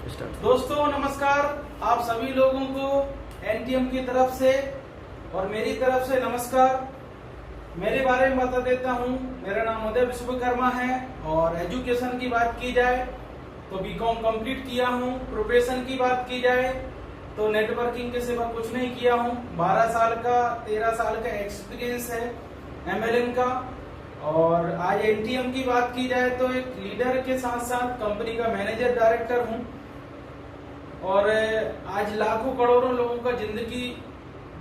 दोस्तों नमस्कार, आप सभी लोगों को एनटीएम की तरफ से और मेरी तरफ से नमस्कार। मेरे बारे में बता देता हूँ। मेरा नाम उदय विश्वकर्मा है और एजुकेशन की बात की जाए तो बीकॉम कंप्लीट किया हूँ। प्रोफेशन की बात की जाए तो नेटवर्किंग के सिवा कुछ नहीं किया हूँ। 12 साल का 13 साल का एक्सपीरियंस है एमएलएम का। और आज एनटीएम की बात की जाए तो एक लीडर के साथ साथ कंपनी का मैनेजर डायरेक्टर हूँ और आज लाखों करोड़ों लोगों का जिंदगी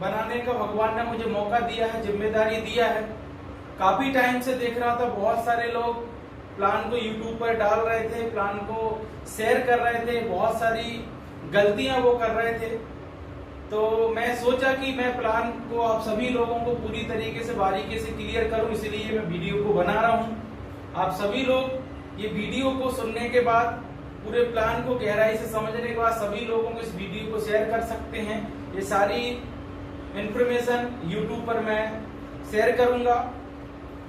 बनाने का भगवान ने मुझे मौका दिया है, जिम्मेदारी दिया है। काफी टाइम से देख रहा था, बहुत सारे लोग प्लान को यूट्यूब पर डाल रहे थे, प्लान को शेयर कर रहे थे, बहुत सारी गलतियां वो कर रहे थे। तो मैं सोचा कि मैं प्लान को आप सभी लोगों को पूरी तरीके से बारीकी से क्लियर करूं, इसलिए मैं वीडियो को बना रहा हूं। आप सभी लोग ये वीडियो को सुनने के बाद, पूरे प्लान को गहराई से समझने के बाद सभी लोगों को इस वीडियो को शेयर कर सकते हैं। ये सारी इंफॉर्मेशन यूट्यूब पर मैं शेयर करूंगा,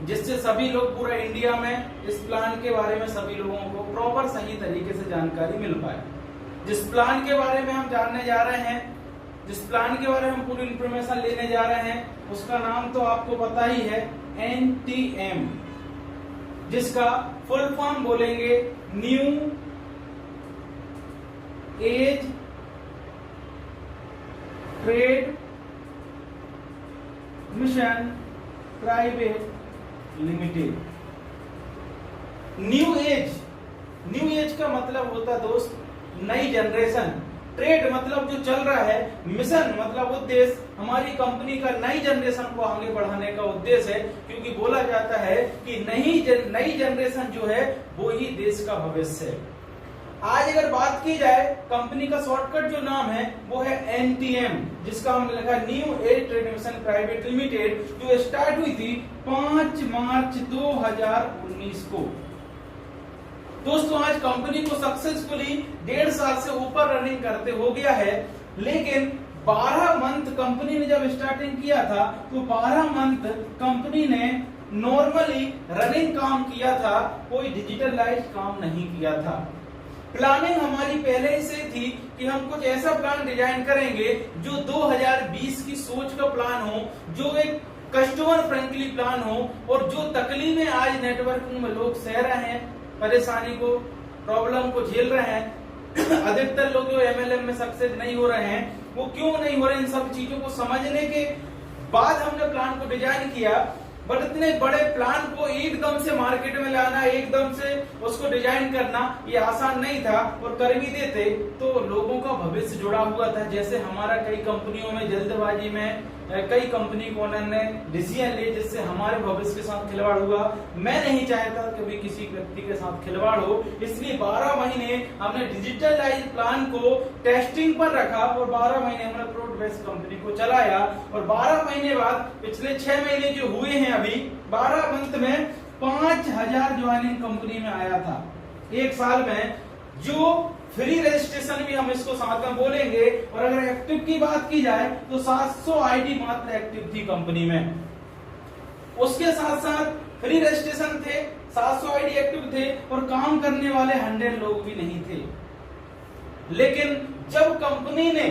जिससे सभी लोग पूरा इंडिया में इस प्लान के बारे में सभी लोगों को प्रॉपर सही तरीके से जानकारी मिल पाए। जिस प्लान के बारे में हम जानने जा रहे हैं, जिस प्लान के बारे में हम पूरी इंफॉर्मेशन लेने जा रहे हैं, उसका नाम तो आपको पता ही है, एनटीएम, जिसका फुल फॉर्म बोलेंगे new age trade mission private limited. New age का मतलब होता दोस्त नई जनरेशन। ट्रेड मतलब जो चल रहा है, मिशन मतलब उद्देश्य, हमारी कंपनी का नई जनरेशन को आगे बढ़ाने का उद्देश्य है, क्योंकि बोला जाता है कि नई जनरेशन जो है वो ही देश का भविष्य है। आज अगर बात की जाए, कंपनी का शॉर्टकट जो नाम है वो है एनटीएम, जिसका हमने लिखा new age trade mission private limited, जो स्टार्ट हुई थी 5 मार्च 2019 को। दोस्तों आज कंपनी को सक्सेसफुली 1.5 साल से ऊपर रनिंग करते हो गया है, लेकिन 12 मंथ कंपनी ने जब स्टार्टिंग किया था तो 12 मंथ कंपनी ने नॉर्मली रनिंग काम किया था, कोई डिजिटलाइज काम नहीं किया था। प्लानिंग हमारी पहले से थी कि हम कुछ ऐसा प्लान डिजाइन करेंगे जो 2020 की सोच का प्लान हो, जो एक कस्टमर फ्रेंडली प्लान हो और जो तकलीफें आज नेटवर्किंग में लोग सह रहे हैं, परेशानी को, प्रॉब्लम को झेल रहे हैं। अधिकतर लोग जो एमएलएम में सक्सेस नहीं हो रहे हैं, वो क्यों नहीं हो रहे, इन सब चीजों को समझने के बाद हमने प्लान को डिजाइन किया। बट इतने बड़े प्लान को एकदम से मार्केट में लाना, एकदम से उसको डिजाइन करना, ये आसान नहीं था। और कर भी देते तो लोगों का भविष्य जुड़ा हुआ था। जैसे हमारा कई कंपनियों में जल्दबाजी में कई कंपनी ओनर ने डिसीजन लिए, जिससे हमारे भविष्य के साथ खिलवाड़ हुआ। मैं नहीं चाहता कभी किसी व्यक्ति के साथ खिलवाड़ हो, इसलिए 12 महीने हमने डिजिटलाइज प्लान को टेस्टिंग पर रखा और 12 महीने हमने प्रोडक्ट बेस्ड कंपनी को चलाया। और 12 महीने बाद पिछले 6 महीने जो हुए हैं, अभी 12 मंथ में 5000 ज्वाइनिंग कंपनी में आया था। एक साल में जो फ्री रजिस्ट्रेशन भी हम इसको साथ में बोलेंगे। और अगर एक्टिव की बात की जाए तो 700 आईडी मात्र एक्टिव थी कंपनी में। उसके साथ साथ फ्री रजिस्ट्रेशन थे, 700 आईडी एक्टिव थे और काम करने वाले 100 लोग भी नहीं थे। लेकिन जब कंपनी ने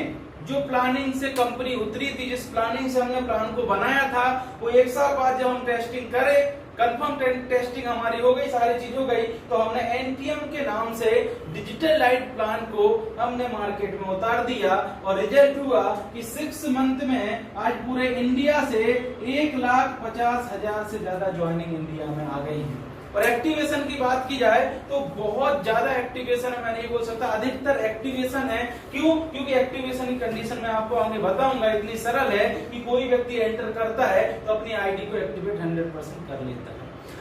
जो प्लानिंग से कंपनी उतरी थी, जिस प्लानिंग से हमने प्लान को बनाया था, वो 1 साल बाद जब हम टेस्टिंग करें, कंफर्म टेस्टिंग हमारी हो गई, सारी चीज हो गई, तो हमने एनटीएम के नाम से डिजिटल लाइट प्लान को हमने मार्केट में उतार दिया। और रिजल्ट हुआ कि 6 मंथ में आज पूरे इंडिया से 1,50,000 से ज्यादा ज्वाइनिंग इंडिया में आ गई है। और एक्टिवेशन की बात की जाए तो बहुत ज्यादा एक्टिवेशन है, मैं नहीं बोल सकता, अधिकतर एक्टिवेशन है। क्यों? क्योंकि एक्टिवेशन की कंडीशन मैं आपको आगे बताऊंगा। इतनी सरल है कि कोई व्यक्ति एंटर करता है तो अपनी आईडी को एक्टिवेट 100% कर लेता है।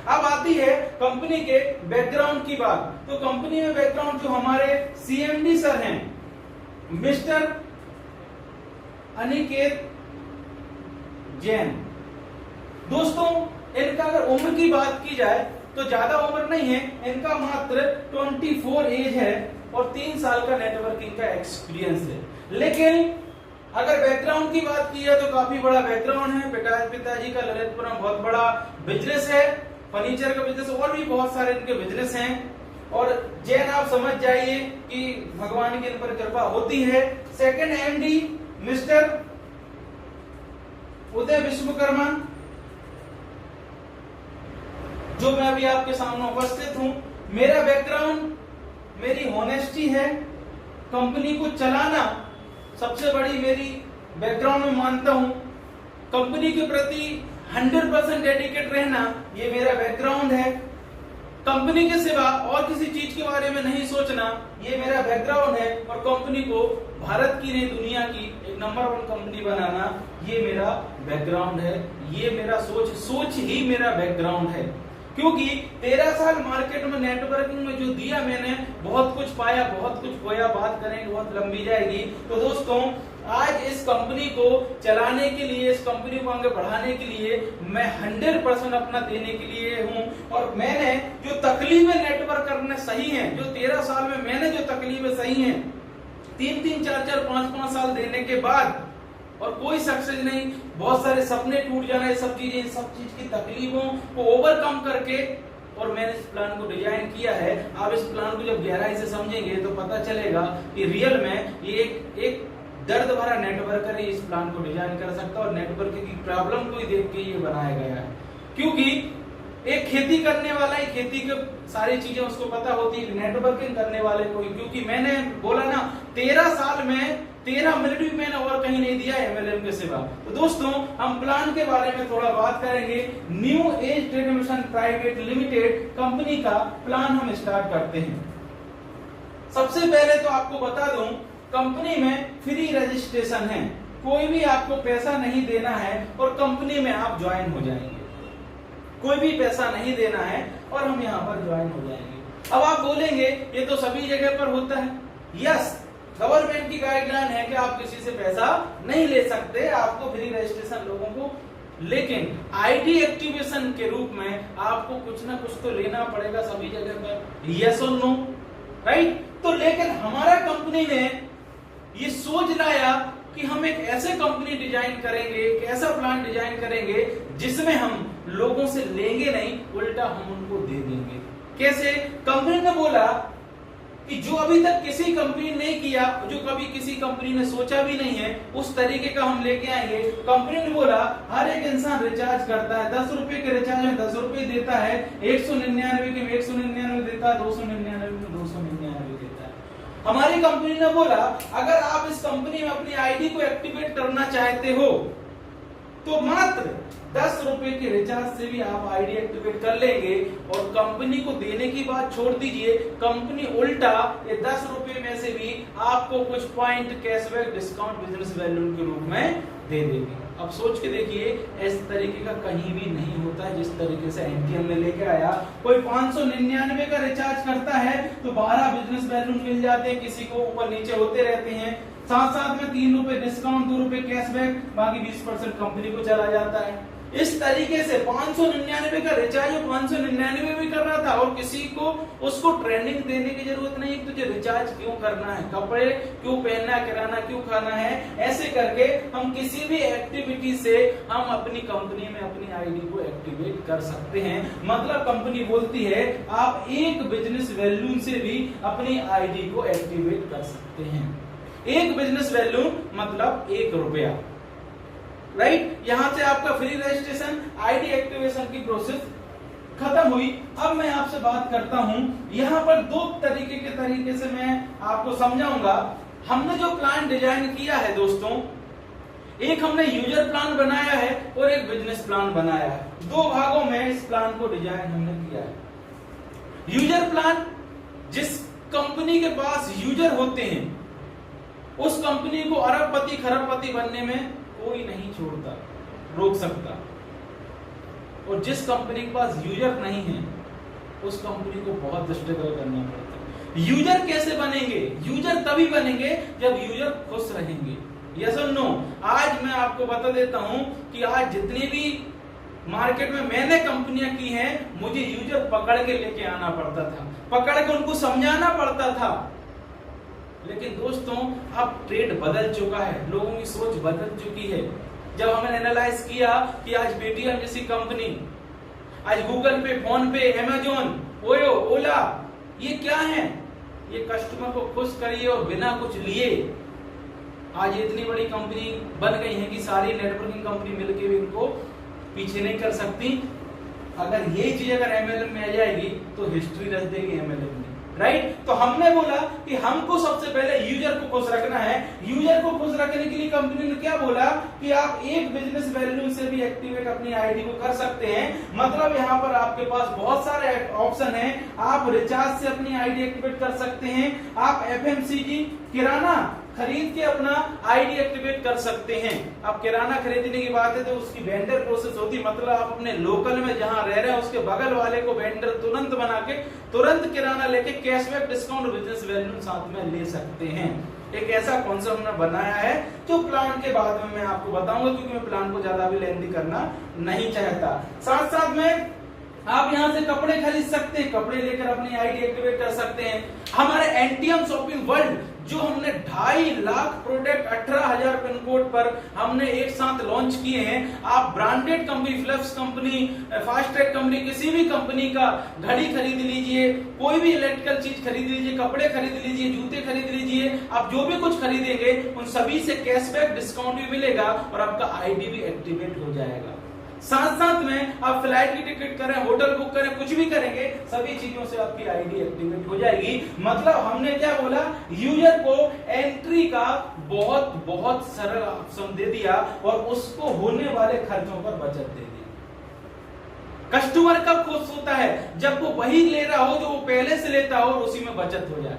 अब आती है कंपनी के बैकग्राउंड की बात। तो कंपनी में बैकग्राउंड जो हमारे सीएमडी सर हैं, मिस्टर अनिकेत जैन। दोस्तों इनका अगर उम्र की बात की जाए तो ज्यादा उम्र नहीं है, इनका मात्र 24 एज है और 3 साल का नेटवर्किंग का एक्सपीरियंस है। लेकिन अगर बैकग्राउंड की बात की है तो काफी बड़ा बैकग्राउंड है। पिताजी का ललितपुर में बहुत बड़ा बिजनेस है, फर्नीचर का बिजनेस, और भी बहुत सारे इनके बिजनेस हैं। और जैन आप समझ जाइए कि भगवान की इन पर कृपा होती है। सेकंड एमडी मिस्टर उदय विश्वकर्मा, जो मैं अभी आपके सामने उपस्थित हूं। मेरा बैकग्राउंड, मेरी ऑनेस्टी है, कंपनी को चलाना सबसे बड़ी मेरी बैकग्राउंड में मानता हूं, कंपनी के प्रति 100% डेडिकेट रहना ये मेरा बैकग्राउंड है, कंपनी के सिवा और किसी चीज के बारे में नहीं सोचना ये मेरा बैकग्राउंड है, और कंपनी को भारत की नहीं दुनिया की एक नंबर 1 कंपनी बनाना ये मेरा बैकग्राउंड है। ये मेरा सोच ही मेरा बैकग्राउंड है। क्योंकि 13 साल मार्केट में नेटवर्किंग में जो दिया मैंने, बहुत कुछ पाया, बहुत कुछ खोया, बात करेंगे बहुत लंबी जाएगी। तो दोस्तों आज इस कंपनी को चलाने के लिए, इस कंपनी को आगे बढ़ाने के लिए मैं 100% अपना देने के लिए हूं। और मैंने जो तकलीफें नेटवर्क करने सही हैं, जो 13 साल में मैंने जो तकलीफें सही हैं, 3-3, 4-4, 5-5 साल देने के बाद और कोई सक्सेस नहीं, बहुत सारे सपने टूट जाना, ये सब चीजें, सब चीज की तकलीफों को ओवरकम करके और मैंने इस प्लान को डिजाइन किया है। आप इस प्लान को जब गहराई से समझेंगे तो पता चलेगा कि रियल में ये एक दर्द भरा नेटवर्कर ही इस प्लान को डिजाइन कर सकता है और नेटवर्किंग की प्रॉब्लम को ही देख के ये बनाया गया है। क्योंकि एक खेती करने वाला ही खेती के सारी चीजें उसको पता होती है, नेटवर्किंग करने वाले को, क्योंकि मैंने बोला ना 13 साल में 13 मिनट भी मैंने और कहीं नहीं दिया MLM के सिवा। तो दोस्तों हम प्लान के बारे में थोड़ा बात करेंगे। New age trade mission private limited company का प्लान हम स्टार्ट करते हैं। सबसे पहले तो आपको बता दूं, कंपनी में फ्री रजिस्ट्रेशन है, कोई भी आपको पैसा नहीं देना है और कंपनी में आप ज्वाइन हो जाएंगे। कोई भी पैसा नहीं देना है और हम यहाँ पर ज्वाइन हो जाएंगे। अब आप बोलेंगे ये तो सभी जगह पर होता है। यस, गवर्नमेंट की गाइडलाइन है कि आप किसी से पैसा नहीं ले सकते, आपको फ्री रजिस्ट्रेशन लोगों को, लेकिन आईडी एक्टिवेशन के रूप में आपको कुछ ना कुछ तो लेना पड़ेगा सभी जगह पर। यस और नो, राइट? तो लेकिन हमारा कंपनी ने ये सोच लाया कि हम एक ऐसे कंपनी डिजाइन करेंगे, एक ऐसा प्लान डिजाइन करेंगे जिसमें हम लोगों से लेंगे नहीं, उल्टा हम उनको दे देंगे। कैसे? कंपनी ने बोला कि जो अभी तक किसी कंपनी ने नहीं किया, जो कभी किसी कंपनी ने सोचा भी नहीं है, उस तरीके का हम लेके आएंगे। कंपनी ने बोला हर एक इंसान रिचार्ज करता है, 10 रुपए के रिचार्ज में 10 रुपए देता है, 199 के 199 देता है, 299 में 299 देता है। हमारी कंपनी ने बोला अगर आप इस कंपनी में अपनी आईडी को एक्टिवेट करना चाहते हो तो मात्र 10 रुपए के रिचार्ज से भी आप आईडी एक्टिवेट कर लेंगे, और कंपनी को देने की बात छोड़ दीजिए, कंपनी उल्टा ये 10 रुपए में से भी आपको कुछ point cashback discount business value के रूप में दे देगी। अब सोच के देखिए, इस तरीके का कहीं भी नहीं होता है जिस तरीके से एनटीएम में लेके आया। कोई 599 का रिचार्ज करता है तो 12 बिजनेस वैल्यू मिल जाते हैं, किसी को ऊपर नीचे होते रहते हैं, साथ साथ में 3 रुपए डिस्काउंट, 2 रुपए कैशबैक, बाकी 20% कंपनी को चला जाता है। इस तरीके से 599 का रिचार्ज 599 भी कर रहा था और किसी को उसको ट्रेनिंग देने की जरूरत नहीं, तुझे रिचार्ज क्यों करना है, कपड़े क्यों पहनना, किराना क्यों खाना है। ऐसे करके हम किसी भी एक्टिविटी से हम अपनी कंपनी में अपनी आईडी को एक्टिवेट कर सकते हैं। मतलब कंपनी बोलती है आप एक बिजनेस वैल्यू से भी अपनी आईडी को एक्टिवेट कर सकते हैं। एक बिजनेस वैल्यू मतलब 1 रुपया, राइट? यहां से आपका फ्री रजिस्ट्रेशन, आईडी एक्टिवेशन की प्रोसेस खत्म हुई। अब मैं आपसे बात करता हूं, यहां पर 2 तरीके से मैं आपको समझाऊंगा। हमने जो प्लान डिजाइन किया है दोस्तों, एक हमने यूजर प्लान बनाया है और एक बिजनेस प्लान बनाया है। 2 भागों में इस प्लान को डिजाइन हमने किया है। यूजर प्लान, जिस कंपनी के पास यूजर होते हैं उस कंपनी को अरबपति खरबपति बनने में कोई नहीं छोड़ता, रोक सकता, और जिस कंपनी के पास यूजर नहीं है उस कंपनी को बहुत स्ट्रगल करना पड़ता है। यूजर कैसे बनेंगे? यूजर तभी बनेंगे जब यूजर खुश रहेंगे। यस और नो? आज मैं आपको बता देता हूं कि आज जितनी भी मार्केट में मैंने कंपनियां की हैं, मुझे यूजर पकड़ के लेके आना पड़ता था, पकड़ के उनको समझाना पड़ता था। लेकिन दोस्तों अब ट्रेड बदल चुका है, लोगों की सोच बदल चुकी है। जब हमने एनालाइज किया कि आज पेटीएम जैसी कंपनी, आज गूगल पे, फोन पे, अमेजोन, ओयो, ओला, ये क्या है? ये कस्टमर को खुश करिए और बिना कुछ लिए। आज इतनी बड़ी कंपनी बन गई है कि सारी नेटवर्किंग कंपनी मिलकर भी इनको पीछे नहीं कर सकती। अगर यही चीज अगर एमएलएम में आ जाएगी तो हिस्ट्री रच देगी एमएलएम में, राइट। तो हमने बोला कि हमको सबसे पहले यूजर को खुश रखना है। यूजर को खुश रखने के लिए कंपनी ने क्या बोला कि आप एक बिजनेस वैल्यू से भी एक्टिवेट अपनी आईडी को कर सकते हैं। मतलब यहाँ पर आपके पास बहुत सारे ऑप्शन हैं। आप रिचार्ज से अपनी आईडी एक्टिवेट कर सकते हैं, आप एफएमसीजी किराना खरीद के अपना आईडी एक्टिवेट कर सकते हैं। अब किराना खरीदने की बात है तो उसकी वेंडर प्रोसेस होती, मतलब आप अपने लोकल में जहां रह रहे हैं उसके बगल वाले को वेंडर तुरंत बना के तुरंत किराना लेके कैशबैक डिस्काउंट बिजनेस वैल्यू साथ में ले सकते हैं। एक ऐसा कॉन्सेप्ट हमने बनाया है जो प्लान के बाद में मैं आपको बताऊंगा, क्योंकि मैं प्लान को ज्यादा भी लेंथी करना नहीं चाहता। साथ साथ में आप यहां से कपड़े खरीद सकते हैं, कपड़े लेकर अपनी आईडी एक्टिवेट कर सकते हैं। हमारे एनटीएम शॉपिंग वर्ल्ड जो हमने 2.5 लाख प्रोडक्ट 18,000 पिन कोड पर हमने एक साथ लॉन्च किए हैं। आप branded company, Philips company, fast track company, किसी भी कंपनी का घड़ी खरीद लीजिए, कोई भी इलेक्ट्रिकल चीज खरीद लीजिए, कपड़े खरीद लीजिए, जूते खरीद लीजिए, आप जो भी कुछ खरीदेंगे उन सभी से कैशबैक डिस्काउंट भी मिलेगा और आपका आईडी भी एक्टिवेट हो जाएगा। साथ साथ में आप फ्लाइट की टिकट करें, होटल बुक करें, कुछ भी करेंगे, सभी चीजों से आपकी आईडी एक्टिवेट हो जाएगी। मतलब हमने क्या बोला, यूजर को एंट्री का बहुत बहुत सरल ऑप्शन दे दिया और उसको होने वाले खर्चों पर बचत दे दी। कस्टमर कब खुश होता है, जब वो वही ले रहा हो जो वो पहले से लेता हो और उसी में बचत हो जाए।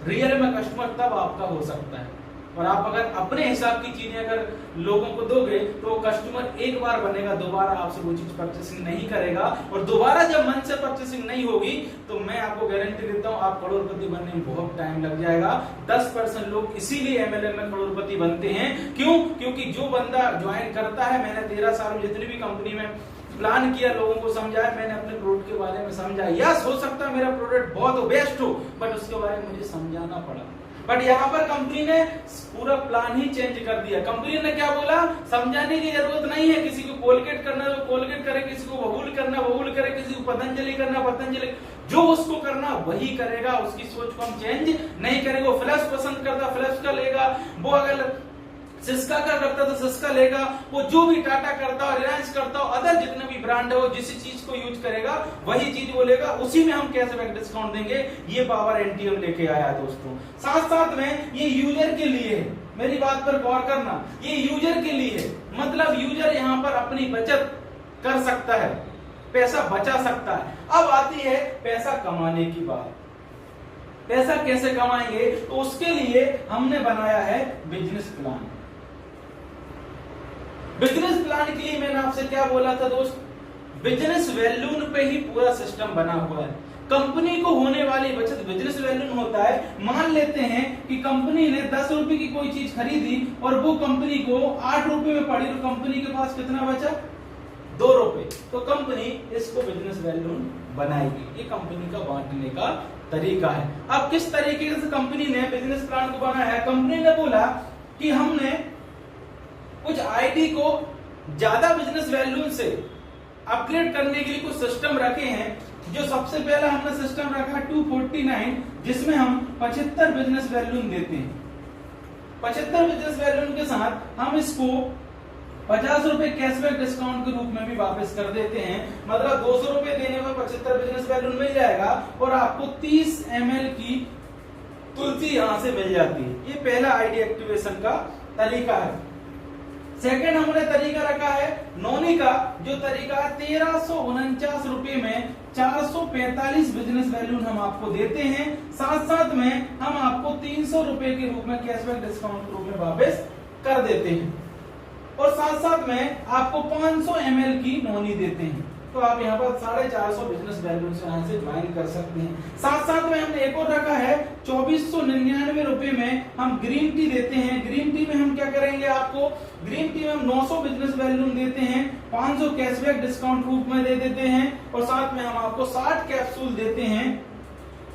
रियल में कस्टमर तब आपका हो सकता है। और आप अगर अपने हिसाब की चीजें अगर लोगों को दोगे तो वो कस्टमर एक बार बनेगा, दोबारा आपसे वो चीज परचेसिंग नहीं करेगा। और दोबारा जब मन से परचेसिंग नहीं होगी तो मैं आपको गारंटी देता हूं आप करोड़पति बनने में बहुत टाइम लग जाएगा। 10% लोग इसीलिए एमएलएम में करोड़पति बनते हैं। क्यों? क्योंकि जो बंदा ज्वाइन करता है, मैंने 13 साल में जितनी भी कंपनी में प्लान किया, लोगों को समझाया, मैंने अपने प्रोडक्ट के बारे में समझा। यस, हो सकता है मेरा प्रोडक्ट बहुत बेस्ट हो, बट उसके बारे में मुझे समझाना पड़ा। बट यहाँ पर कंपनी ने पूरा प्लान ही चेंज कर दिया। कंपनी ने क्या बोला, समझाने की जरूरत नहीं है, किसी को कोलगेट करना तो कोलगेट करे, किसी को बबूल करना बबूल करे, किसी को पतंजलि करना पतंजलि, जो उसको करना वही करेगा। उसकी सोच को हम चेंज नहीं करेंगे। वो फ्लैश पसंद करता फ्लैश का लेगा, वो अगर सिस्का का करता तो सिस्का लेगा, वो जो भी टाटा करता हो, रिलायंस करता हो, अदर जितने भी ब्रांड है वो जिस चीज को यूज करेगा वही चीज वो लेगा, उसी में हम कैशबैक डिस्काउंट देंगे। ये पावर एनटीएम लेके आया दोस्तों। साथ साथ में ये यूजर के लिए है, मेरी बात पर गौर करना, ये यूजर के लिए है। मतलब यूजर यहाँ पर अपनी बचत कर सकता है, पैसा बचा सकता है। अब आती है पैसा कमाने की बात। पैसा कैसे कमाएंगे, तो उसके लिए हमने बनाया है बिजनेस प्लान। बिजनेस प्लान के लिए मैंने आपसे क्या बोला था दोस्त, बिजनेस वैल्यून पे ही पूरा सिस्टम बना हुआ है। कंपनी को होने वाली बचत बिजनेस वैल्यून होता है। मान लेते हैं कि कंपनी ने 10 रुपए की कोई चीज खरीदी और वो कंपनी को 8 रुपए में पड़ी, तो कंपनी के पास कितना बचा, 2 रुपए। तो कंपनी इसको बिजनेस वैल्यून बनाएगी। ये कंपनी का बांटने का तरीका है। अब किस तरीके से कंपनी ने बिजनेस प्लान को बनाया है, कंपनी ने बोला कि हमने कुछ आईडी को ज्यादा बिजनेस वैल्यू से अपग्रेड करने के लिए कुछ सिस्टम रखे हैं। जो सबसे पहला हमने सिस्टम रखा 249, जिसमें हम 75 बिजनेस वैल्यू देते हैं। 75 बिजनेस वैल्यू के साथ हम इसको 50 रुपए कैशबैक डिस्काउंट के रूप में भी वापस कर देते हैं। मतलब 200 रुपए देने पर 75 बिजनेस वैल्यू मिल जाएगा और आपको 30 ml की तुलसी यहां से मिल जाती है। ये पहला आईडी एक्टिवेशन का तरीका है। सेकंड हमने तरीका रखा है नोनी का, जो तरीका 1349 रुपए में 445 बिजनेस वैल्यू हम आपको देते हैं। साथ साथ में हम आपको 300 रुपए के रूप में कैशबैक डिस्काउंट के रूप में वापस कर देते हैं और साथ साथ में आपको 500 ml की नोनी देते हैं। तो आप यहाँ पर 450 बिजनेस वैल्यू से यहाँ से ज्वाइन कर सकते हैं। साथ साथ में हमने एक और रखा है 2499 रुपए में हम ग्रीन टी देते हैं। ग्रीन टी में हम क्या करेंगे, आपको ग्रीन टी में हम 900 बिजनेस वैल्यू देते हैं, 500 कैशबैक डिस्काउंट रूप में दे देते हैं और साथ में हम आपको 60 कैप्सूल देते हैं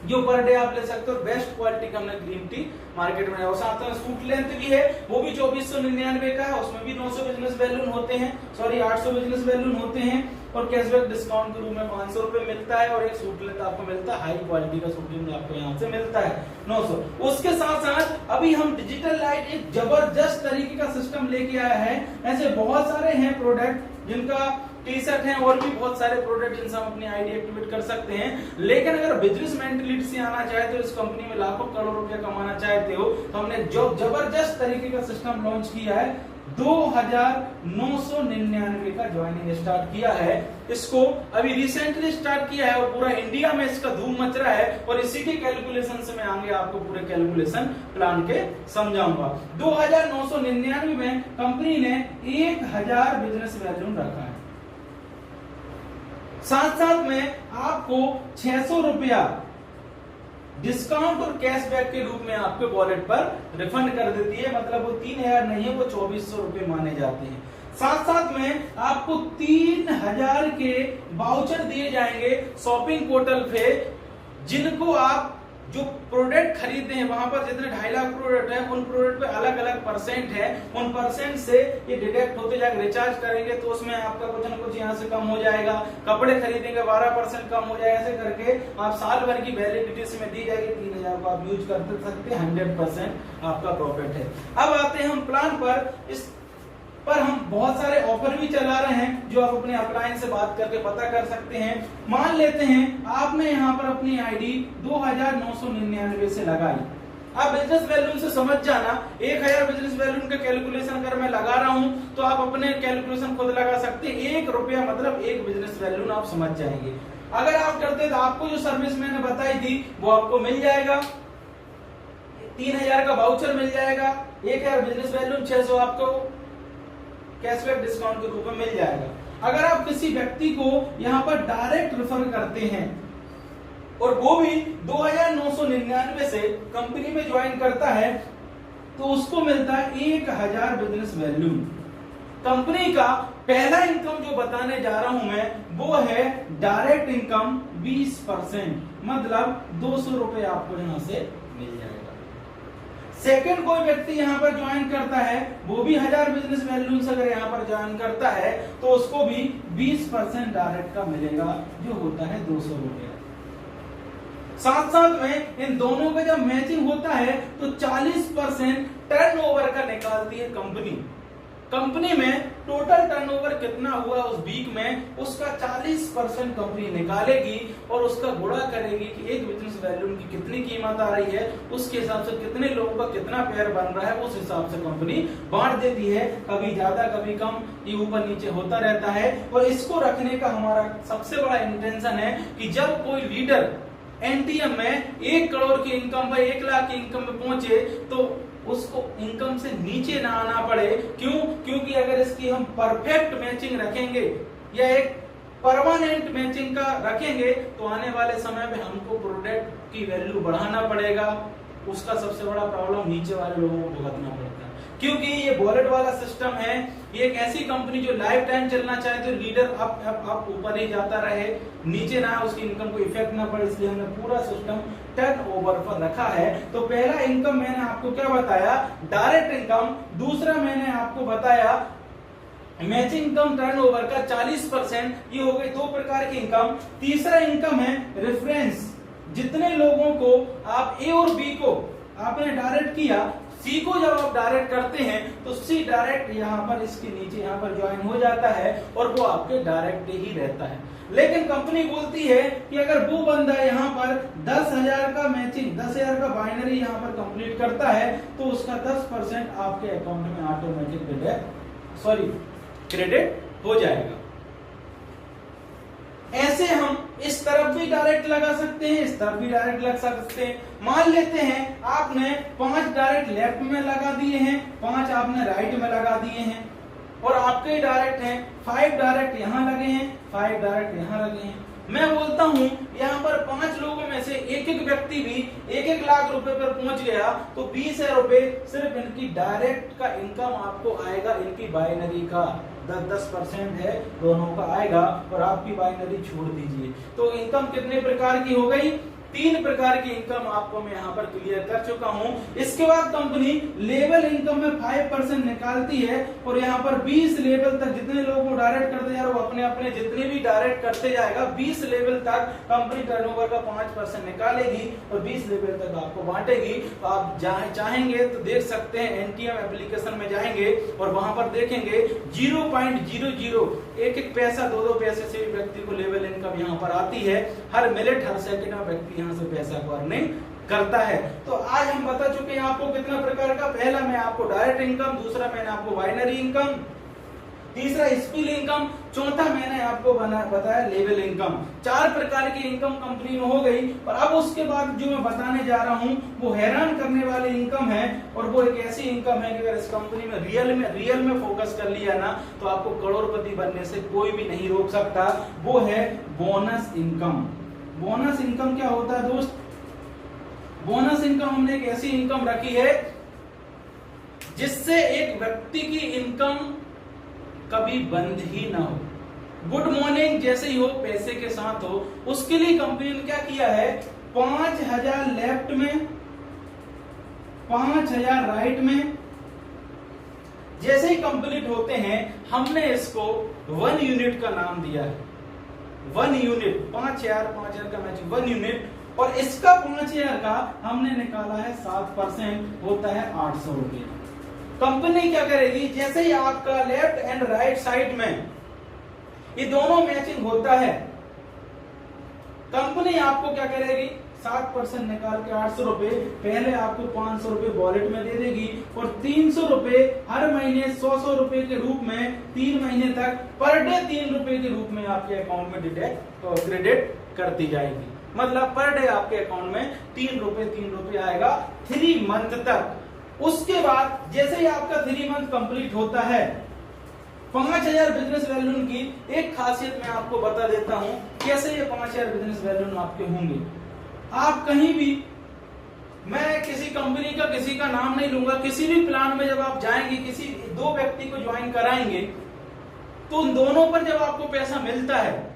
जो पर डे आप ले सकते हो। बेस्ट क्वालिटी का हमने ग्रीन टी मार्केट में है। और साथ में सूट लेंथ भी है, वो भी 2499 का है। उसमें भी 900 बिजनेस बैलून होते हैं, सॉरी 800 बिजनेस बैलून होते हैं। और कैशबैक डिस्काउंट के रूप में 500 रुपए मिलता है। और एक सूट लेंथ आपको मिलता है, हाई क्वालिटी का सूट लेंथ आपको यहाँ से मिलता है 900। उसके साथ साथ अभी हम डिजिटल लाइट एक जबरदस्त तरीके का सिस्टम लेके आया है। ऐसे बहुत सारे हैं प्रोडक्ट जिनका टी शर्ट है, और भी बहुत सारे प्रोडक्ट जिनसे हम अपनी आईडी एक्टिवेट कर सकते हैं। लेकिन अगर बिजनेस मेंटलिटी से आना चाहते हो, इस कंपनी में लाखों करोड़ रुपया कमाना चाहते हो, तो हमने जो जबरदस्त तरीके का सिस्टम लॉन्च किया है। 2999 का ज्वाइनिंग स्टार्ट किया है। इसको अभी रिसेंटली स्टार्ट किया है और पूरा इंडिया में इसका धूम मच रहा है। और इसी के कैलकुलेशन से मैं आगे आपको पूरे कैलकुलेशन प्लान के समझाऊंगा। 2999 में कंपनी ने 1000 बिजनेस वैल्यूम रखा है। साथ साथ में आपको 600 रुपया डिस्काउंट और कैशबैक के रूप में आपके वॉलेट पर रिफंड कर देती है। मतलब वो 3000 नहीं है, वो 2400 रुपए माने जाते हैं। साथ साथ में आपको 3000 के वाउचर दिए जाएंगे शॉपिंग पोर्टल पे, जिनको आप जो प्रोडक्ट खरीदते हैं, वहां पर जितने 2.5 लाख प्रोडक्ट है, उन प्रोडक्ट पे अलग अलग परसेंट है। उन परसेंट से ये डिडक्ट होते जाएगा। रिचार्ज करेंगे तो उसमें आपका कुछ ना कुछ यहाँ से कम हो जाएगा। कपड़े खरीदेंगे 12% कम हो जाएगा। ऐसे करके आप साल भर की वैलिडिटी इसमें दी जाएगी। 3000 को आप यूज कर सकते हैं, 100% आपका प्रॉफिट है। अब आते हैं हम प्लान पर। इस पर हम बहुत सारे ऑफर भी चला रहे हैं, जो आप अपने अपलाइन से बात करके पता कर सकते हैं। मान लेते हैं आपने यहाँ पर अपनी आईडी 2999 से लगाई। आप बिजनेस वैल्यूम से समझ जाना, 1000 बिजनेस वैल्यूम का कैलकुलेशन अगर मैं लगा रहा हूं तो आप अपने कैलकुलेशन खुद लगा सकते हैं। 1 रुपया मतलब 1 बिजनेस वैल्यूम आप समझ जाएंगे। अगर आप करते तो आपको जो सर्विस मैंने बताई थी वो आपको मिल जाएगा। 3000 का वाउचर मिल जाएगा, 1000 बिजनेस वैल्यूम, 600 आपको कैशबैक डिस्काउंट के रूप में मिल जाएगा। अगर आप किसी व्यक्ति को यहाँ पर डायरेक्ट रेफर करते हैं और वो भी 2999 से कंपनी में ज्वाइन करता है, तो उसको मिलता है 1000 बिजनेस वैल्यू। कंपनी का पहला इनकम जो बताने जा रहा हूं मैं, वो है डायरेक्ट इनकम 20%, मतलब 200 रुपए आपको यहां से मिल जाएगा। सेकंड कोई व्यक्ति यहाँ पर ज्वाइन करता है, वो भी 1000 बिजनेस वैल्यू से अगर यहाँ पर ज्वाइन करता है, तो उसको भी 20% डायरेक्ट का मिलेगा, जो होता है 200 रुपए। साथ साथ में इन दोनों का जब मैचिंग होता है तो 40% टर्नओवर का निकालती है कंपनी। कंपनी में टोटल टर्नओवर कितना हुआ उस वीक में, उसका 40% कंपनी निकालेगी और उसका गुणा करेगी कि एक बिजनेस वैल्यू की कितनी कीमत आ रही है, उसके हिसाब से कितने लोगों का कितना पेयर बन रहा है, उस हिसाब से कंपनी बांट देती है। कभी ज्यादा कभी कम, ये ऊपर नीचे होता रहता है। और इसको रखने का हमारा सबसे बड़ा इंटेंशन है कि जब कोई लीडर एनटीएम में 1 करोड़ की इनकम पर 1 लाख की इनकम में पहुंचे, तो उसको इनकम से नीचे ना आना पड़े। क्यों? क्योंकि अगर इसकी हम परफेक्ट मैचिंग रखेंगे या एक परमानेंट मैचिंग का रखेंगे, तो आने वाले समय में हमको प्रोडक्ट की वैल्यू बढ़ाना पड़ेगा। उसका सबसे बड़ा प्रॉब्लम नीचे वाले लोगों को भुगतना पड़ता है, क्योंकि ये वॉलेट वाला सिस्टम है। ये एक ऐसी कंपनी जो लाइफ टाइम चलना चाहे तो लीडर अप ऊपर ही जाता रहे, नीचे ना उसकी इनकम को इफेक्ट ना पड़े, इसलिए हमने पूरा सिस्टम टर्नओवर पर रखा है। तो पहला इनकम मैंने आपको क्या बताया, डायरेक्ट इनकम। दूसरा मैंने आपको बताया मैचिंग इनकम टर्नओवर का 40%, ये हो गई 2 प्रकार की इनकम। तीसरा इनकम है रेफरेंस। जितने लोगों को आप ए और बी को आपने डायरेक्ट किया, सी को जब आप डायरेक्ट करते हैं तो सी डायरेक्ट यहाँ पर इसके नीचे यहाँ पर ज्वाइन हो जाता है और वो आपके डायरेक्ट ही रहता है। लेकिन कंपनी बोलती है कि अगर वो बंदा यहाँ पर 10,000 का मैचिंग, 10,000 का बाइनरी यहाँ पर कंप्लीट करता है, तो उसका 10% आपके अकाउंट में ऑटोमेटिक क्रेडिट हो जाएगा। ऐसे हम इस तरफ भी डायरेक्ट लगा सकते हैं, इस तरफ भी डायरेक्ट लगा सकते हैं। मान लेते हैं आपने 5 डायरेक्ट लेफ्ट में लगा दिए हैं, 5 आपने राइट में लगा दिए हैं, और आपके डायरेक्ट हैं 5 डायरेक्ट यहाँ लगे हैं, 5 डायरेक्ट यहाँ लगे हैं। मैं बोलता हूं यहाँ पर 5 लोगों में से एक व्यक्ति भी 1 लाख रुपए पर पहुंच गया, तो 20,000 रुपए सिर्फ इनकी डायरेक्ट का इनकम आपको आएगा। इनकी बाइनरी का 10% है, दोनों का आएगा, और आपकी बाइनरी छोड़ दीजिए। तो इनकम कितने प्रकार की हो गई, 3 प्रकार की इनकम आपको मैं यहाँ पर क्लियर कर चुका हूँ। इसके बाद कंपनी लेवल इनकम में 5% निकालती है और यहाँ पर 20 लेवल तक जितने लोगों को डायरेक्ट करते जा रहे वो अपने अपने जितने भी डायरेक्ट करते जाएगा 20 लेवल तक कंपनी टर्नओवर का 5% निकालेगी और 20 लेवल तक आपको बांटेगी। तो आप चाहेंगे तो देख सकते हैं, एनटीएम एप्लीकेशन में जाएंगे और वहां पर देखेंगे 0.00 एक पैसा 2 पैसे से भी व्यक्ति को लेवल इनकम यहाँ पर आती है। हर मिनट हर सेकंड में व्यक्ति यहाँ से पैसा को अर्निंग करता है। तो आज हम बता चुके हैं आपको कितना प्रकार का। पहला मैं आपको डायरेक्ट इनकम, दूसरा मैंने आपको बाइनरी इनकम, तीसरा स्किल इनकम, चौथा मैंने आपको बताया लेवल इनकम। 4 प्रकार की इनकम कंपनी में हो गई। और अब उसके बाद जो मैं बताने जा रहा हूं वो हैरान करने वाली इनकम है और वो एक ऐसी इनकम है कि अगर इस कंपनी में रियल में फोकस कर लिया ना तो आपको करोड़पति बनने से कोई भी नहीं रोक सकता। वो है बोनस इनकम। बोनस इनकम क्या होता है दोस्त? बोनस इनकम हमने एक ऐसी इनकम रखी है जिससे एक व्यक्ति की इनकम कभी बंद ही ना हो। गुड मॉर्निंग जैसे ही हो पैसे के साथ हो, उसके लिए कंपनी ने क्या किया है, 5000 लेफ्ट में 5000 राइट में जैसे ही कंप्लीट होते हैं हमने इसको 1 यूनिट का नाम दिया है। 1 यूनिट 5000 का मैच 1 यूनिट और इसका 5000 का हमने निकाला है 7% होता है 800 रुपये। कंपनी क्या करेगी, जैसे ही आपका लेफ्ट एंड राइट साइड में ये दोनों मैचिंग होता है कंपनी आपको क्या करेगी, 7% निकाल के 800 रुपए पहले आपको 500 रुपए वॉलेट में दे देगी और 300 रुपए हर महीने 100 रुपए के रूप में 3 महीने तक पर डे 3 रुपए के रूप में आपके अकाउंट में क्रेडिट करती जाएगी। मतलब पर डे आपके अकाउंट में 3 रुपए आएगा 3 मंथ तक। उसके बाद जैसे ही आपका 3 मंथ कंप्लीट होता है 5000 बिजनेस वैल्यू की एक खासियत मैं आपको बता देता हूं कैसे ये 5000 बिजनेस वैल्यू आपके होंगे। आप कहीं भी, मैं किसी कंपनी का किसी का नाम नहीं लूंगा, किसी भी प्लान में जब आप जाएंगे किसी 2 व्यक्ति को ज्वाइन कराएंगे तो उन दोनों पर जब आपको पैसा मिलता है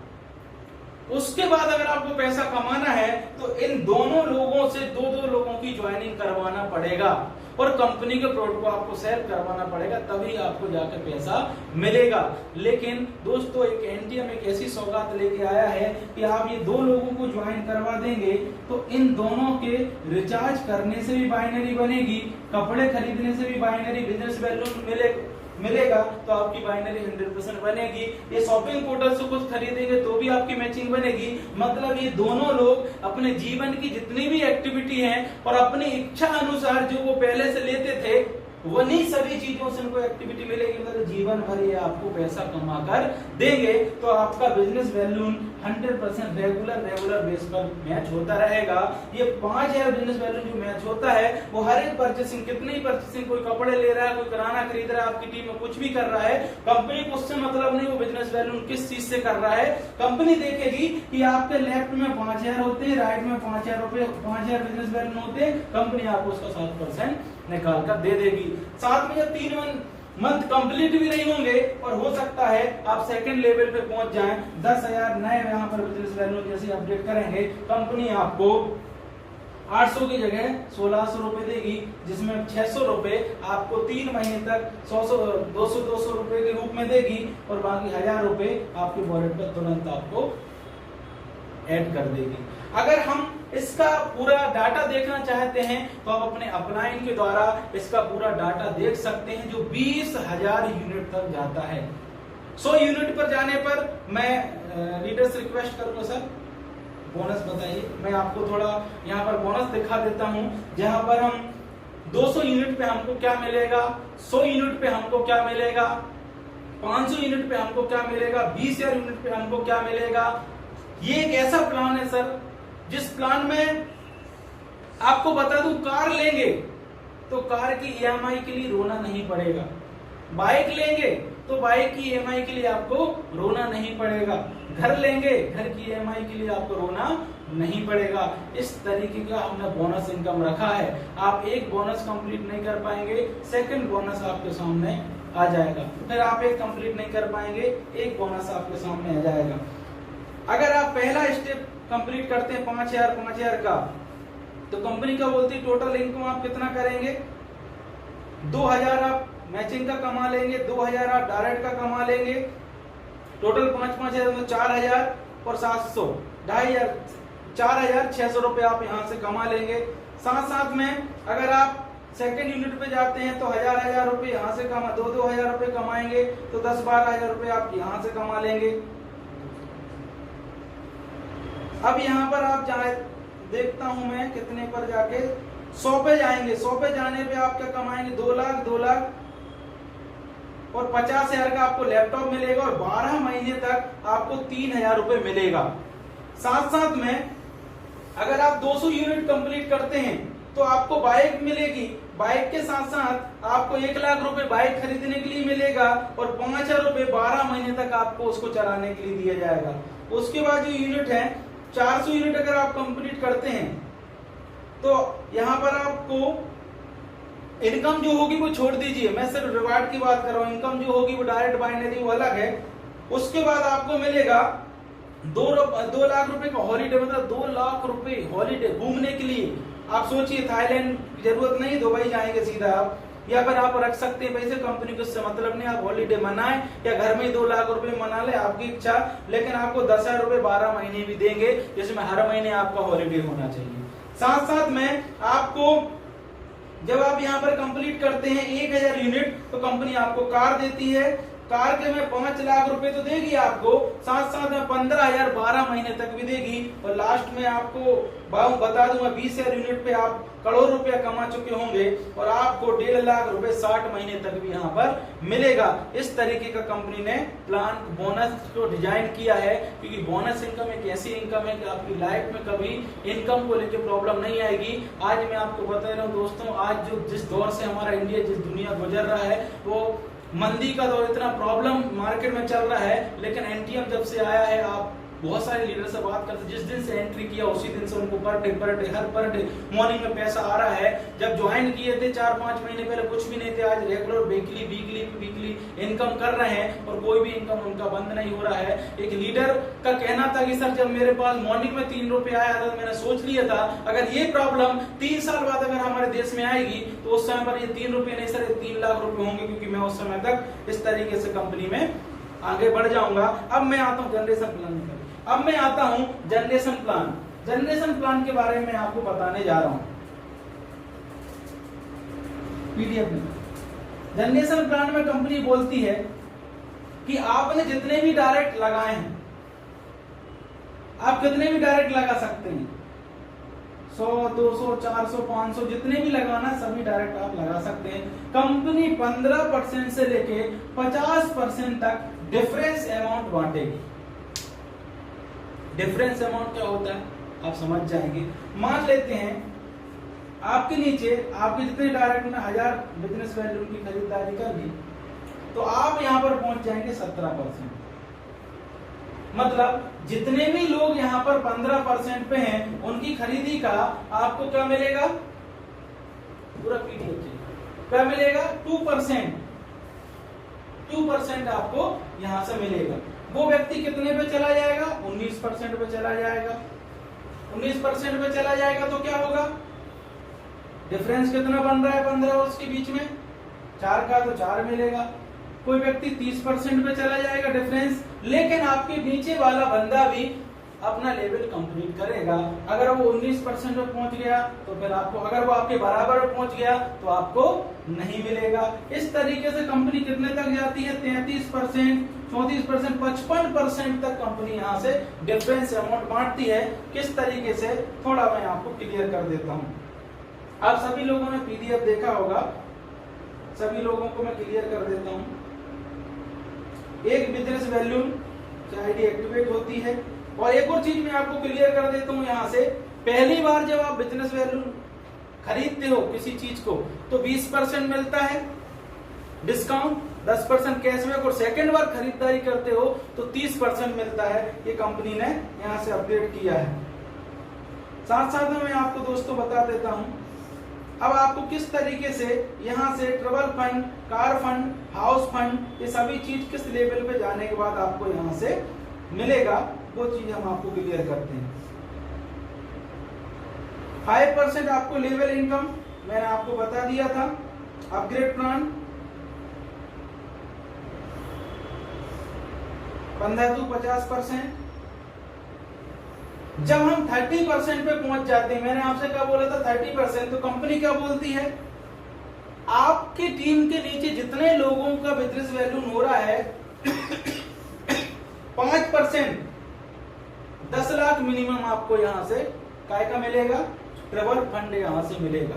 उसके बाद अगर आपको पैसा कमाना है तो इन दोनों लोगों से 2 लोगों की ज्वाइनिंग करवाना पड़ेगा और कंपनी के प्रोडक्ट को आपको सेल करवाना पड़ेगा, तभी आपको जाकर पैसा मिलेगा। लेकिन दोस्तों एक एनटीएम एक ऐसी सौगात लेके आया है कि आप ये 2 लोगों को ज्वाइन करवा देंगे तो इन दोनों के रिचार्ज करने से भी बाइनरी बनेगी, कपड़े खरीदने से भी बाइनरी बिजनेस वैल्यू मिलेगा तो आपकी बाइनरी 100% बनेगी। ये शॉपिंग पोर्टल से कुछ खरीदेंगे तो भी आपकी मैचिंग बनेगी। मतलब ये दोनों लोग अपने जीवन की जितनी भी एक्टिविटी है और अपनी इच्छा अनुसार जो वो पहले से लेते थे वही सभी चीजों से उनको एक्टिविटी मिलेगी। मतलब जीवन भर ये आपको पैसा कमा कर देंगे तो आपका बिजनेस वैल्यू 100% रेगुलर बेस पर मैच होता रहेगा। ये 5000 बिजनेस वैल्यू जो मैच होता है वो हर एक परचेसिंग, कितनी परचेसिंग, कोई कपड़े ले रहा है, कोई किराना खरीद रहा है, आपकी टीम में कुछ भी कर रहा है, कंपनी को उससे मतलब नहीं वो बिजनेस वैल्यू किस चीज से कर रहा है। कंपनी देखेगी कि आपके लेफ्ट में 5000 होते हैं, राइट में 5000 बिजनेस वैल्यू होते हैं, कंपनी आपको उसका 7% निकाल कर दे देगी। साथ में जब 3 मंथ कंप्लीट भी नहीं होंगे और हो सकता है आप सेकंड लेवल पे पहुंच जाएं, 10,000 नए यहाँ पर बिजनेस वैल्यू जैसे अपडेट करेंगे कंपनी आपको 800 की जगह 1600 रुपए देगी, जिसमें 600 रुपए आपको 3 महीने तक 200 रुपए के रूप में देगी और बाकी 1000 रुपए आपके वॉलेट पर तुरंत आपको ऐड कर देगी। अगर हम इसका पूरा डाटा देखना चाहते हैं तो आप अपने अपलाइन के द्वारा इसका पूरा डाटा देख सकते हैं जो 20,000 यूनिट तक जाता है। 100 यूनिट पर जाने पर मैं रीडर से रिक्वेस्ट करूंगा सर बोनस बताइए। मैं आपको थोड़ा यहाँ पर बोनस दिखा देता हूँ जहां पर हम 200 यूनिट पे हमको क्या मिलेगा, 100 यूनिट पे हमको क्या मिलेगा, 500 यूनिट पे हमको क्या मिलेगा, 20,000 यूनिट पे हमको क्या मिलेगा। ये एक ऐसा प्लान है सर जिस प्लान में आपको बता दूं कार लेंगे तो कार की ईएमआई के लिए रोना नहीं पड़ेगा, बाइक लेंगे तो बाइक की ईएमआई के लिए आपको रोना नहीं पड़ेगा, घर लेंगे घर की ईएमआई के लिए आपको रोना नहीं पड़ेगा। इस तरीके का हमने बोनस इनकम रखा है। आप एक बोनस कंप्लीट नहीं कर पाएंगे, सेकंड बोनस आपके सामने आ जाएगा, फिर आप एक कंप्लीट नहीं कर पाएंगे, एक बोनस आपके सामने आ जाएगा। अगर आप पहला स्टेप कंप्लीट करते हैं 5,000 का, तो कंपनी का बोलती है टोटल इनकम आप कितना करेंगे, 2,000 आप मैचिंग का कमा लेंगे, 2,000 आप डायरेक्ट का कमा लेंगे, टोटल 5,000 तो 4,000 और 700, 2,500, 4,600 रुपए आप यहाँ से कमा लेंगे। साथ साथ में अगर आप सेकंड यूनिट पे जाते हैं तो 1,000 रुपए यहाँ से कमा 2,000 रुपए कमाएंगे, तो 10-12,000 रुपए आप यहाँ से कमा लेंगे। अब यहाँ पर आप जाए, देखता हूं मैं कितने पर जाके 100 पे जाएंगे, 100 पे जाने पे आप क्या कमाएंगे, 2 लाख और 50,000 का आपको लैपटॉप मिलेगा और 12 महीने तक आपको 3,000 रुपए मिलेगा। साथ साथ में अगर आप 200 यूनिट कंप्लीट करते हैं तो आपको बाइक मिलेगी, बाइक के साथ साथ आपको 1 लाख रुपए बाइक खरीदने के लिए मिलेगा और 5,000 रुपए 12 महीने तक आपको उसको चलाने के लिए दिया जाएगा। उसके बाद जो यूनिट है 400 यूनिट अगर आप कंप्लीट करते हैं तो यहाँ पर आपको इनकम जो होगी वो छोड़ दीजिए, मैं सिर्फ रिवार्ड की बात कर रहा हूँ, इनकम जो होगी वो डायरेक्ट बाइनरी वो अलग है। उसके बाद आपको मिलेगा 2 लाख रुपए का हॉलीडे, मतलब 2 लाख रुपए हॉलीडे घूमने के लिए। आप सोचिए थाईलैंड की जरूरत नहीं, दुबई जाएंगे सीधा आप, या फिर आप रख सकते हैं पैसे, कंपनी को इससे मतलब नहीं, आप हॉलीडे मनाएं या घर में 2 लाख रुपए मना ले, आपकी इच्छा, लेकिन आपको 10,000 रुपए 12 महीने भी देंगे, जिसमें हर महीने आपका हॉलीडे होना चाहिए। साथ साथ में आपको जब आप यहाँ पर कंप्लीट करते हैं 1,000 यूनिट तो कंपनी आपको कार देती है, कार के में 5 लाख रुपए तो देगी आपको, साथ साथ में 15,000 12 महीने तक भी देगी, और लास्ट में आपको बता दूंगा 20,000 यूनिट पे आप करोड़ रुपया कमा चुके होंगे और आपको 1.5 लाख रुपए 60 महीने तक भी यहाँ पर मिलेगा। इस तरीके का कंपनी ने प्लान बोनस को डिजाइन किया है, क्योंकि बोनस इनकम एक ऐसी इनकम है कि आपकी लाइफ में कभी इनकम को लेकर प्रॉब्लम नहीं आएगी। आज मैं आपको बता रहा हूँ दोस्तों, आज जो जिस दौर से हमारा इंडिया, जिस दुनिया गुजर रहा है, वो मंदी का दौर, इतना प्रॉब्लम मार्केट में चल रहा है, लेकिन एनटीएम जब से आया है, आप बहुत सारे लीडर से बात करते, जिस दिन से एंट्री किया उसी दिन से उनको पर डे मॉर्निंग में पैसा आ रहा है। जब ज्वाइन किए थे 4-5 महीने पहले कुछ भी नहीं थे, आज रेगुलर वीकली इनकम कर रहे हैं और कोई भी इनकम उनका बंद नहीं हो रहा है। एक लीडर का कहना था कि सर जब मेरे पास मॉर्निंग में 3 रुपए आया था, मैंने सोच लिया था अगर ये प्रॉब्लम 3 साल बाद अगर हमारे देश में आएगी तो उस समय पर ये 3 रुपए नहीं सर 3 लाख रुपए होंगे, क्योंकि मैं उस समय तक इस तरीके से कंपनी में आगे बढ़ जाऊंगा। अब मैं आता हूँ जनरेशन प्लान पर। अब मैं आता हूं जनरेशन प्लान। जनरेशन प्लान के बारे में आपको बताने जा रहा हूं पीडीएफ में। जनरेशन प्लान में कंपनी बोलती है कि आपने जितने भी डायरेक्ट लगाए हैं, आप कितने भी डायरेक्ट लगा सकते हैं, 100, 200, 400, 500 जितने भी लगाना सभी डायरेक्ट आप लगा सकते हैं। कंपनी 15% से लेके 50% तक डिफरेंस अमाउंट बांटेगी। डिफरेंस अमाउंट क्या होता है आप समझ जाएंगे। मान लेते हैं आपके नीचे आपके जितने डायरेक्ट में 1000 बिजनेस वैल्यू की खरीदारी कर ली, तो आप यहां पर पहुंच जाएंगे 17%। मतलब जितने भी लोग यहां पर 15% पे हैं, उनकी खरीदी का आपको क्या मिलेगा, पूरा पीडीएफ क्या मिलेगा, 2% आपको यहां से मिलेगा। वो व्यक्ति कितने पे चला जाएगा, 19% पे चला जाएगा। 19% पे चला जाएगा तो क्या होगा, डिफरेंस कितना बन रहा है 15 और उसके बीच में, 4 का तो 4 मिलेगा। कोई व्यक्ति 30% पे चला जाएगा डिफरेंस, लेकिन आपके नीचे वाला बंदा भी अपना लेवल कंप्लीट करेगा। अगर वो 19% पे पहुंच गया तो फिर आपको, अगर वो आपके बराबर पहुंच गया तो आपको नहीं मिलेगा। इस तरीके से कंपनी कितने तक जाती है, 33%, 34%, 55% तक कंपनी यहाँ से डिफरेंस अमाउंट बांटती है। किस तरीके से, थोड़ा मैं आपको क्लियर कर देता हूँ। आप सभी लोगों ने पीडीएफ देखा होगा, सभी लोगों को मैं क्लियर कर देता हूँ। एक बिजनेस वैल्यू आईडी एक्टिवेट होती है, और एक और चीज मैं आपको क्लियर कर देता हूँ यहाँ से, पहली बार जब आप बिजनेस वैल्यू खरीदते हो किसी चीज को तो 20% मिलता है डिस्काउंट, 10% कैशबैक, और सेकेंड बार खरीदारी करते हो तो 30% मिलता है। ये कंपनी ने यहाँ से अपडेट किया है। साथ साथ में मैं आपको दोस्तों बता देता हूँ अब आपको किस तरीके से यहाँ से travel fund, car fund, house fund, ये सभी चीज किस लेवल पे जाने के बाद आपको यहाँ से मिलेगा, वो चीज हम आपको क्लियर करते हैं। 5% आपको लेवल इनकम मैंने आपको बता दिया था। Upgrade plan 15 to 50%। जब हम 30% पे पहुंच जाते हैं, मैंने आपसे क्या बोला था 30%, तो कंपनी क्या बोलती है, आपकी टीम के नीचे जितने लोगों का बिजनेस वैल्यू हो रहा है 5% 10 लाख मिनिमम आपको यहां से काय का मिलेगा, ट्रेवल फंड यहां से मिलेगा,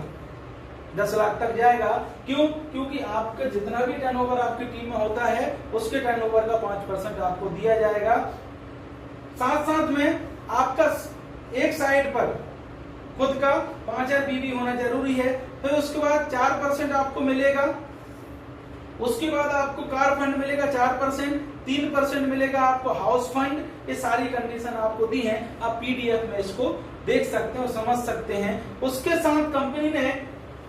10 लाख तक जाएगा। क्यों? क्योंकि आपका जितना भी टर्नओवर आपकी टीम में होता है उसके टर्नओवर का 5% आपको दिया जाएगा। साथ साथ में आपका एक साइड पर खुद का 5000 बीबी होना जरूरी है। फिर उसके बाद 4% आपको मिलेगा, उसके बाद आपको कार फंड मिलेगा 4%, 3% मिलेगा आपको हाउस फंड। ये सारी कंडीशन आपको दी है, आप पीडीएफ में इसको देख सकते हैं और समझ सकते हैं। उसके साथ कंपनी ने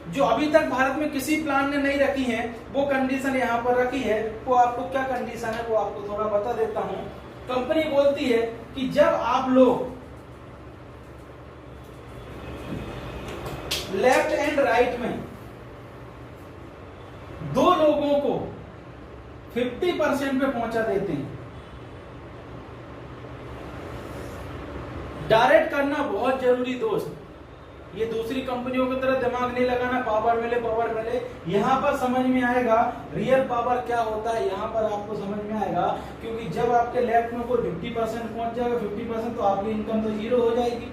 जो अभी तक भारत में किसी प्लान ने नहीं रखी है वो कंडीशन यहाँ पर रखी है। वो आपको क्या कंडीशन है वो आपको थोड़ा बता देता हूँ। कंपनी बोलती है कि जब आप लोग लेफ्ट एंड राइट में 2 लोगों को 50% पे पहुंचा देते हैं, डायरेक्ट करना बहुत जरूरी दोस्त। ये दूसरी कंपनियों की तरह दिमाग नहीं लगाना, पावर मिले। यहाँ पर समझ में आएगा रियल पावर क्या होता है, यहाँ पर आपको समझ में आएगा। क्योंकि जब आपके लेफ्ट में कोई 50% पहुंच जाएगा, 50%, तो आपकी इनकम तो 0 हो जाएगी।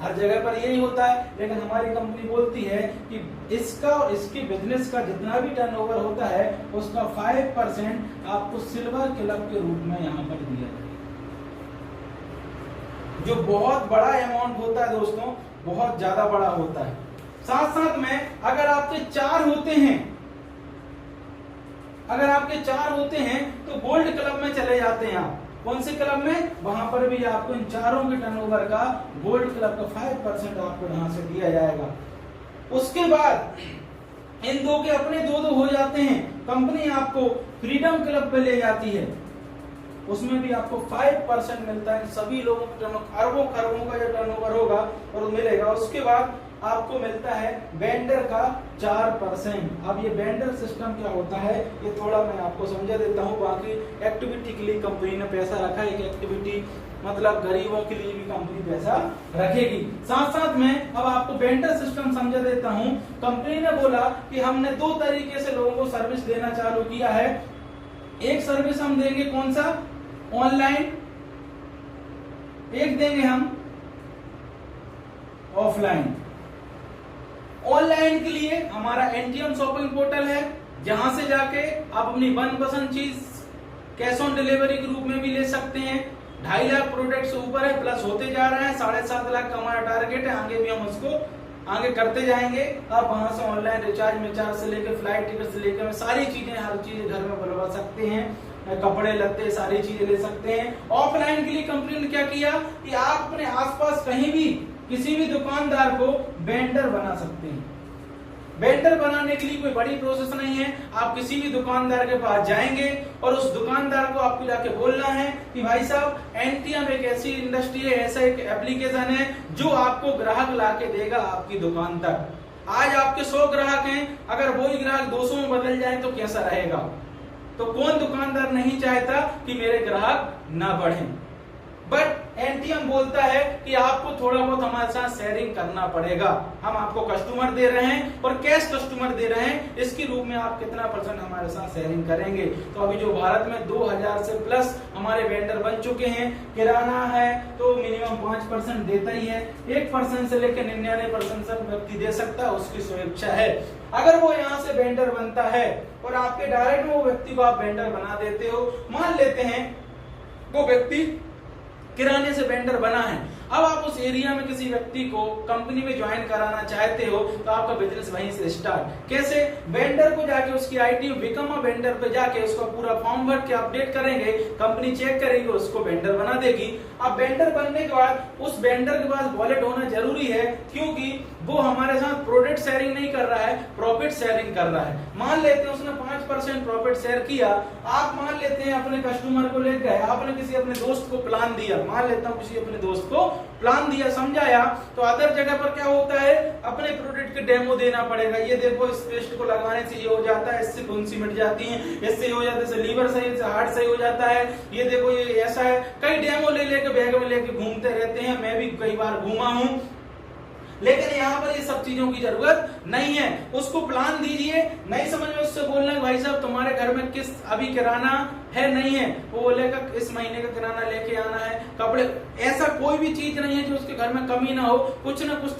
हर जगह पर यही होता है। लेकिन हमारी कंपनी बोलती है कि इसका और इसके बिजनेस का जितना भी टर्नओवर होता है उसका 5% आपको सिल्वर क्लब के रूप में यहाँ पर दिया जाए, जो बहुत बड़ा अमाउंट होता है दोस्तों, बहुत ज्यादा बड़ा होता है। साथ साथ में अगर आपके 4 होते हैं तो गोल्ड क्लब में चले जाते हैं आप। कौन से क्लब में? वहां पर भी आपको इन चारों के टर्नओवर का गोल्ड क्लब का 5% आपको यहां से दिया जाएगा। उसके बाद इन 2 के अपने 2 हो जाते हैं, कंपनी आपको फ्रीडम क्लब पे ले जाती है, उसमें भी आपको 5% मिलता है। सभी लोगों को अरबों खरबों का जो टर्नओवर होगा और मिलेगा। उसके बाद आपको मिलता है वेंडर का 4%। अब ये वेंडर सिस्टम क्या होता है ये थोड़ा मैं आपको समझा देता हूँ। बाकी एक्टिविटी के लिए कंपनी ने पैसा रखा है, एक्टिविटी मतलब गरीबों के लिए भी कंपनी पैसा रखेगी। साथ साथ में अब आपको वेंडर सिस्टम समझा देता हूँ। कंपनी ने बोला कि हमने 2 तरीके से लोगों को सर्विस देना चालू किया है। एक सर्विस हम देंगे कौन सा, ऑनलाइन, एक देंगे हम ऑफलाइन। ऑनलाइन के लिए हमारा एनटीएम शॉपिंग पोर्टल है, जहां से जाके आप अपनी मनपसंद चीज कैश ऑन डिलीवरी के रूप में भी ले सकते हैं। 2.5 लाख प्रोडक्ट से ऊपर है, प्लस होते जा रहे हैं। 7.5 लाख का हमारा टारगेट है, आगे भी हम उसको आगे करते जाएंगे। आप वहां से ऑनलाइन रिचार्ज में चार्ज से लेकर फ्लाइट टिकट से लेकर सारी चीजें, हर चीज घर में बुलवा सकते हैं, कपड़े लत्ते सारी चीजें ले सकते हैं। ऑफलाइन के लिए कंपनी ने क्या किया कि आप अपने आसपास कहीं भी किसी भी दुकानदार को वेंडर बना सकते हैं। वेंडर बनाने के लिए कोई बड़ी प्रोसेस नहीं है। आप किसी भी दुकानदार के पास जाएंगे और उस दुकानदार को आपको जाके बोलना है कि भाई साहब एनटीएम एक ऐसी इंडस्ट्री है, ऐसा एक एप्लीकेशन है जो आपको ग्राहक लाके देगा आपकी दुकान तक। आज आपके 100 ग्राहक हैं, अगर वही ग्राहक 200 में बदल जाए तो कैसा रहेगा? तो कौन दुकानदार नहीं चाहता कि मेरे ग्राहक ना बढ़ें। बट एनटीएम बोलता है कि आपको थोड़ा बहुत हमारे साथ शेयरिंग करना पड़ेगा। हम आपको कस्टमर दे रहे हैं और कैश कस्टमर दे रहे हैं, इसके रूप में आप कितना % हमारे साथ शेयरिंग करेंगे। तो अभी जो भारत में 2000 से प्लस हमारे वेंडर बन चुके हैं। किराना है तो मिनिमम 5% देता ही है, 1% से लेकर 99% व्यक्ति दे सकता है, उसकी स्वेच्छा है। अगर वो यहाँ से वेंडर बनता है और आपके डायरेक्ट वो व्यक्ति को आप वेंडर बना देते हो, मान लेते हैं वो व्यक्ति किराने से वेंडर बना है, अब आप उस एरिया में किसी व्यक्ति को कंपनी में ज्वाइन कराना चाहते हो तो आपका बिजनेस वहीं से स्टार्ट। कैसे? वेंडर को जाके उसकी आईडी बिकम अ वेंडर पे जाके उसका पूरा फॉर्म भर के अपडेट करेंगे, कंपनी चेक करेगी, उसको वेंडर बना देगी। अब वेंडर बनने के बाद उस वेंडर के पास वॉलेट होना जरूरी है, क्योंकि वो हमारे साथ प्रोडक्ट शेयरिंग नहीं कर रहा है, प्रॉफिट शेयरिंग कर रहा है। मान लेते हैं उसने 5% प्रॉफिट शेयर किया, आप मान लेते हैं अपने कस्टमर को ले गए, आपने किसी अपने दोस्त को प्लान दिया, मान लेता हूं किसी अपने दोस्त को प्लान दिया, समझाया, तो अदर जगह पर क्या होता है, अपने प्रोडक्ट के डेमो देना पड़ेगा। ये देखो इस पेस्ट को लगाने से ये हो जाता है, इससे कौन सी मिट जाती है, इससे हो जाता है, इससे लीवर सही, इससे हार्ट सही हो जाता है, ये देखो ये ऐसा है। कई डेमो ले लेके बैग में लेके घूमते रहते हैं, मैं भी कई बार घूमा हूं, लेकिन यहाँ पर ये सब चीजों की जरूरत नहीं है। उसको प्लान दीजिए, नहीं समझ में उससे बोलना भाई साहब तुम्हारे घर में किस अभी किराना है नहीं है, वो बोलेगा इस महीने का किराना लेके आना है, कपड़े, ऐसा कोई भी चीज नहीं है जो उसके घर में कमी ना हो, कुछ ना कुछ तो